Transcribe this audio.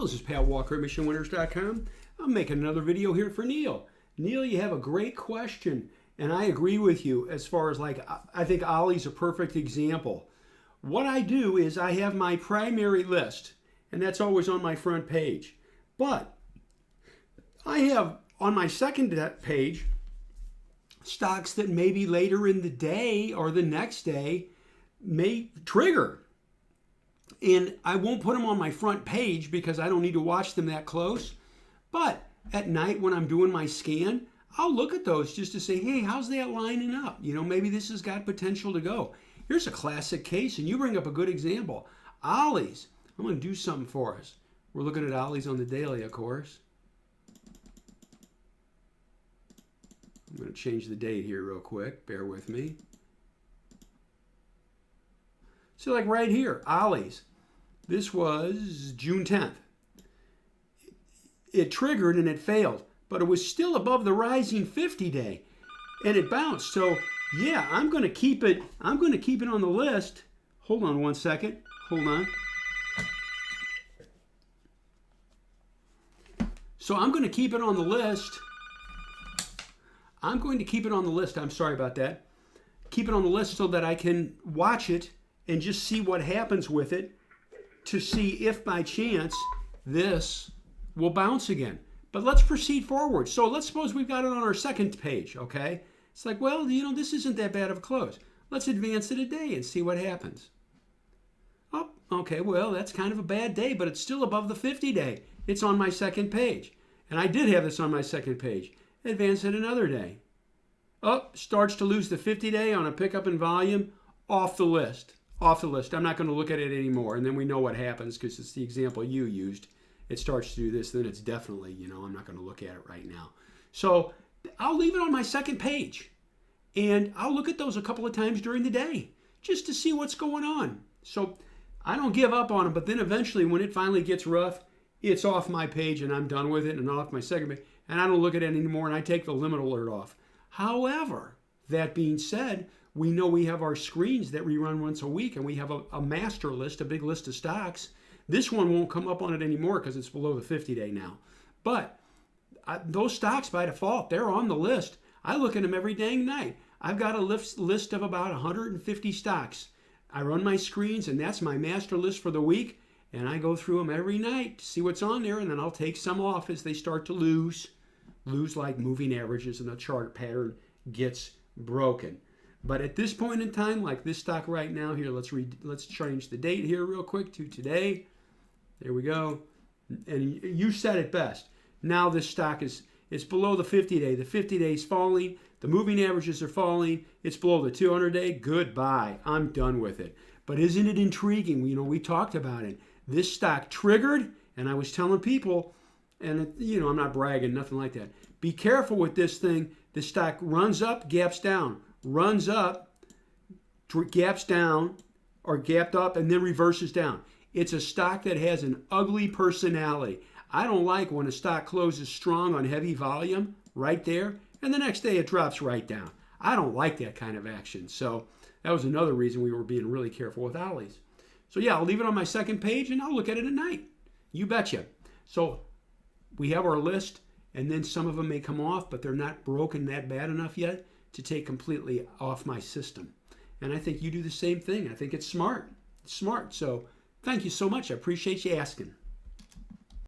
Hello, this is Pat Walker at MissionWinners.com. I'm making another video here for Neal. Neal, you have a great question, and I agree with you as far as I think OLLI's a perfect example. What I do is I have my primary list, and that's always on my front page. But I have on my second page stocks that maybe later in the day or the next day may trigger. And I won't put them on my front page because I don't need to watch them that close. But at night when I'm doing my scan, I'll look at those just to say, hey, how's that lining up? You know, maybe this has got potential to go. Here's a classic case, and you bring up a good example. OLLI's. I'm going to do something for us. We're looking at OLLI's on the daily, of course. I'm going to change the date here real quick. Bear with me. So like right here, OLLI's. This was June 10th. It triggered and it failed, but it was still above the rising 50-day, and it bounced. So yeah, I'm going to keep it. I'm going to keep it on the list. Hold on one second. Hold on. So I'm going to keep it on the list. I'm going to keep it on the list. I'm sorry about that. Keep it on the list so that I can watch it and just see what happens with it to see if by chance this will bounce again. But let's proceed forward. So let's suppose we've got it on our second page, okay? It's like, well, you know, this isn't that bad of a close. Let's advance it a day and see what happens. Oh, okay, well, that's kind of a bad day, but it's still above the 50-day. It's on my second page. And I did have this on my second page. Advance it another day. Oh, starts to lose the 50-day on a pickup in volume. Off the list. Off the list. I'm not going to look at it anymore. And then we know what happens because it's the example you used. It starts to do this, then it's definitely, you know, I'm not going to look at it right now. So I'll leave it on my second page. And I'll look at those a couple of times during the day just to see what's going on. So I don't give up on them, but then eventually when it finally gets rough, it's off my page and I'm done with it and off my second page. And I don't look at it anymore and I take the limit alert off. However, that being said, we know we have our screens that we run once a week, and we have a master list, a big list of stocks. This one won't come up on it anymore because it's below the 50-day now. But those stocks by default, they're on the list. I look at them every dang night. I've got a list of about 150 stocks. I run my screens, and that's my master list for the week, and I go through them every night to see what's on there, and then I'll take some off as they start to lose like moving averages and the chart pattern gets broken. But at this point in time, like this stock right now here, let's change the date here real quick to today. There we go. And you said it best. Now this stock it's below the 50-day. The 50-day is falling. The moving averages are falling. It's below the 200-day. Goodbye. I'm done with it. But isn't it intriguing? You know, we talked about it. This stock triggered, and I was telling people, and you know, I'm not bragging, nothing like that. Be careful with this thing. The stock runs up, gaps down. Runs up, gaps down, or gapped up, and then reverses down. It's a stock that has an ugly personality. I don't like when a stock closes strong on heavy volume right there, and the next day it drops right down. I don't like that kind of action. So that was another reason we were being really careful with OLLI's. So yeah, I'll leave it on my second page, and I'll look at it at night. You betcha. So we have our list, and then some of them may come off, but they're not broken that bad enough yet to take completely off my system. And I think you do the same thing. I think it's smart. It's smart. So thank you so much. I appreciate you asking.